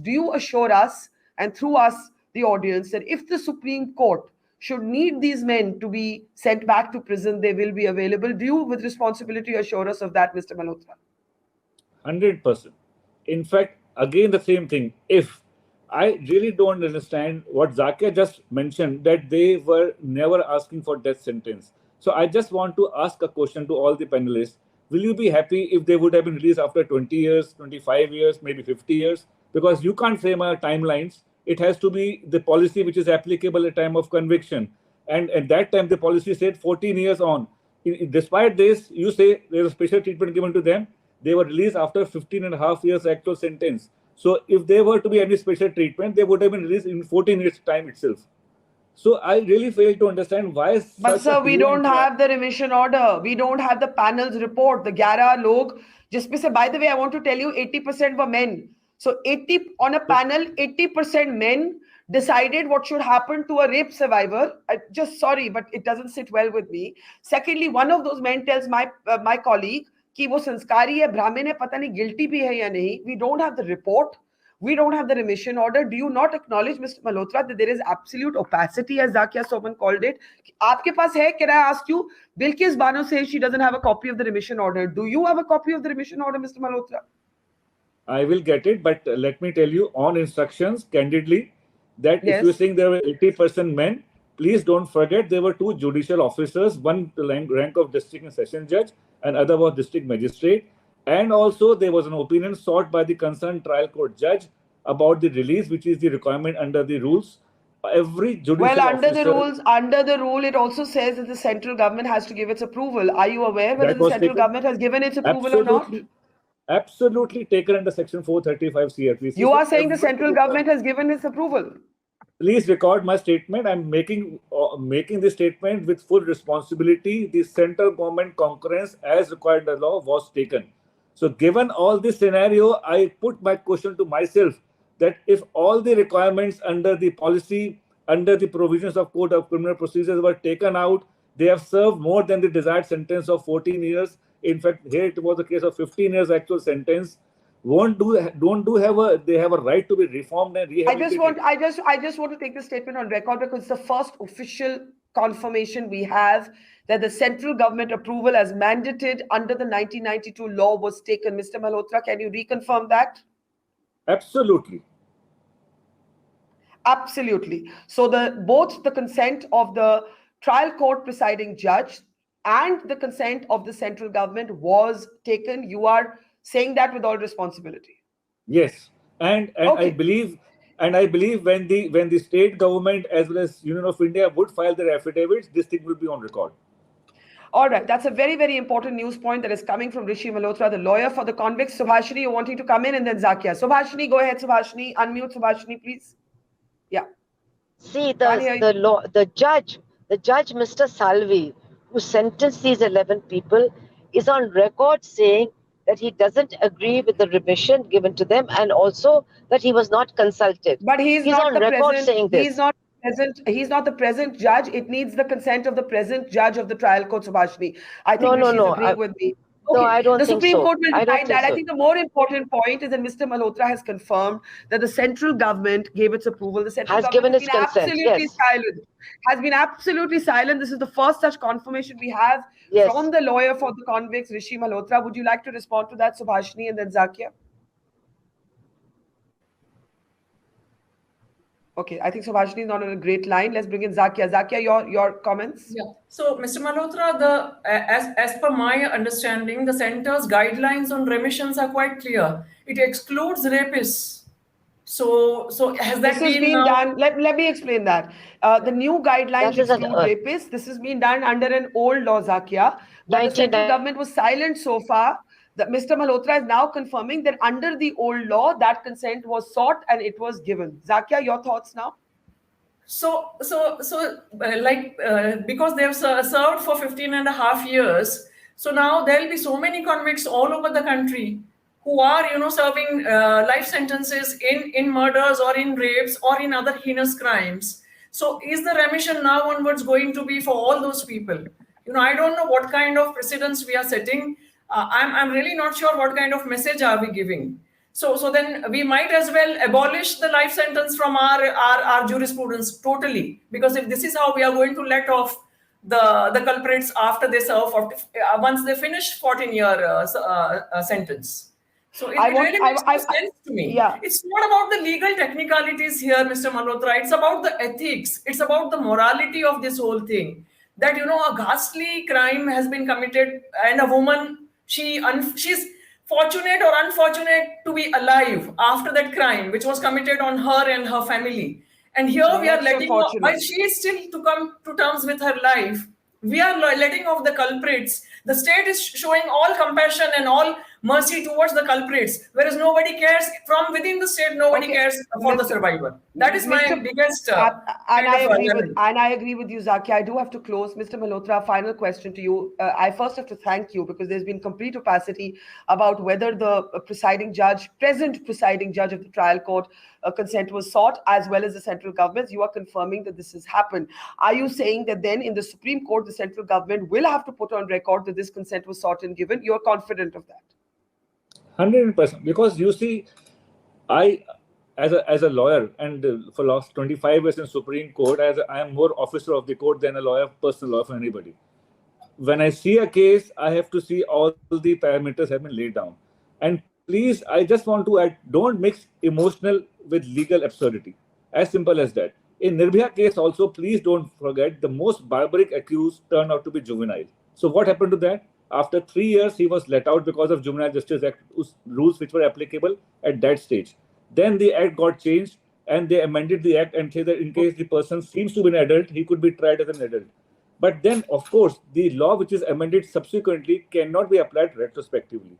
do you assure us and through us, the audience, that if the Supreme Court should need these men to be sent back to prison, they will be available? Do you, with responsibility, assure us of that, Mr. Malhotra? 100%. In fact, again, the same thing. If I really don't understand what Zakia just mentioned, that they were never asking for death sentence. So I just want to ask a question to all the panelists. Will you be happy if they would have been released after 20 years, 25 years, maybe 50 years? Because you can't frame a timelines. It has to be the policy which is applicable at time of conviction. And at that time, the policy said 14 years on. Despite this, you say there was special treatment given to them. They were released after 15 and a half years actual sentence. So if there were to be any special treatment, they would have been released in 14 years time itself. So I really fail to understand why. But sir, we don't have the remission order. We don't have the panel's report. The 11 log, जिसमें से, by the way, I want to tell you, 80% were men. So 80 on a panel, 80% men decided what should happen to a rape survivor. Just sorry, but it doesn't sit well with me. Secondly, one of those men tells my colleague कि वो संस्कारी है, ब्राह्मण है, पता नहीं guilty भी है या नहीं. We don't have the report. We don't have the remission order. Do you not acknowledge, Mr. Malhotra, that there is absolute opacity, as Zakia Soman called it? Aapke paas hai? Can I ask you? Bilkis Bano says she doesn't have a copy of the remission order. Do you have a copy of the remission order, Mr. Malhotra? I will get it, but let me tell you on instructions, candidly, that if you're saying there were 80% men, please don't forget there were two judicial officers, one the rank of district and session judge, and other was district magistrate. And also there was an opinion sought by the concerned trial court judge about the release, which is the requirement under the rules. Every judicial officer, under the rule, it also says that the central government has to give its approval. Are you aware whether the central government has given its approval or not? Absolutely taken under section 435 CRPC. You are saying the central government has given its approval. Please record my statement. I'm making this statement with full responsibility. The central government concurrence as required by law was taken. So given all this scenario, I put my question to myself that if all the requirements under the policy, under the provisions of Code of Criminal Procedures were taken out, they have served more than the desired sentence of 14 years. In fact, here it was a case of 15 years actual sentence. They have a right to be reformed and rehabilitated. I just want to take this statement on record because it's the first official confirmation we have that the central government approval as mandated under the 1992 law was taken. Mr. Malhotra, can you reconfirm that? Absolutely. Absolutely. So both the consent of the trial court presiding judge and the consent of the central government was taken. You are saying that with all responsibility. Yes, and okay. I believe when the state government as well as Union of India would file their affidavits, this thing will be on record. All right, that's a very, very important news point that is coming from Rishi Malhotra, the lawyer for the convicts. Subhashini, you're wanting to come in, and then Zakia. Subhashini, go ahead. Subhashini, unmute Subhashini, please. Yeah. See, the judge, Mr. Salvi, who sentenced these 11 people, is on record saying that he doesn't agree with the remission given to them, and also that he was not consulted. But he's not on the record present, saying this. He's not the present judge. It needs the consent of the present judge of the trial court, Subhashini. I think she's agreeing with me. Okay. No, I don't think so. The Supreme Court will decide that. I think the more important point is that Mr. Malhotra has confirmed that the central government gave its approval. The central government has been absolutely silent. Has been absolutely silent. This is the first such confirmation we have from the lawyer for the convicts, Rishi Malhotra. Would you like to respond to that, Subhashini, and then Zakia? Okay, I think Subhashini is not on a great line. Let's bring in Zakia. Zakia, your comments? Yeah. So, Mr. Malhotra, as per my understanding, the center's guidelines on remissions are quite clear. It excludes rapists. So has that been done? Let me explain that. The new guidelines exclude rapists. This has been done under an old law, Zakia. But the central government was silent so far. Mr. Malhotra is now confirming that under the old law, that consent was sought and it was given. Zakia, your thoughts now? So, because they've served for 15 and a half years, so now there'll be so many convicts all over the country who are, serving life sentences in murders or in rapes or in other heinous crimes. So, is the remission now onwards going to be for all those people? I don't know what kind of precedents we are setting. I'm really not sure what kind of message are we giving. So then we might as well abolish the life sentence from our jurisprudence totally, because if this is how we are going to let off the culprits after they serve once they finish 14-year sentence. So it really makes no sense to me. Yeah. It's not about the legal technicalities here, Mr. Malhotra. It's about the ethics. It's about the morality of this whole thing. That, a ghastly crime has been committed, and a woman, she's fortunate or unfortunate to be alive after that crime, which was committed on her and her family. And here we are letting off, while she is still to come to terms with her life, we are letting off the culprits. The state is showing all compassion and all mercy towards the culprits, whereas nobody cares from within the state. Nobody cares for the survivor. That is my biggest. And I agree with you, Zakia. I do have to close. Mr. Malhotra, final question to you. I first have to thank you because there's been complete opacity about whether the present presiding judge of the trial court, consent was sought, as well as the central government. You are confirming that this has happened. Are you saying that then in the Supreme Court, the central government will have to put on record that this consent was sought and given? You're confident of that? 100%. Because you see, I, as a lawyer, and for last 25 years in Supreme Court, I am more officer of the court than a lawyer, personal lawyer for anybody. When I see a case, I have to see all the parameters have been laid down. And please, I just want to add, don't mix emotional with legal absurdity. As simple as that. In Nirbhaya case also, please don't forget, the most barbaric accused turned out to be juvenile. So what happened to that? After 3 years, he was let out because of Juvenile Justice Act rules which were applicable at that stage. Then the act got changed and they amended the act and said that in case the person seems to be an adult, he could be tried as an adult. But then, of course, the law which is amended subsequently cannot be applied retrospectively.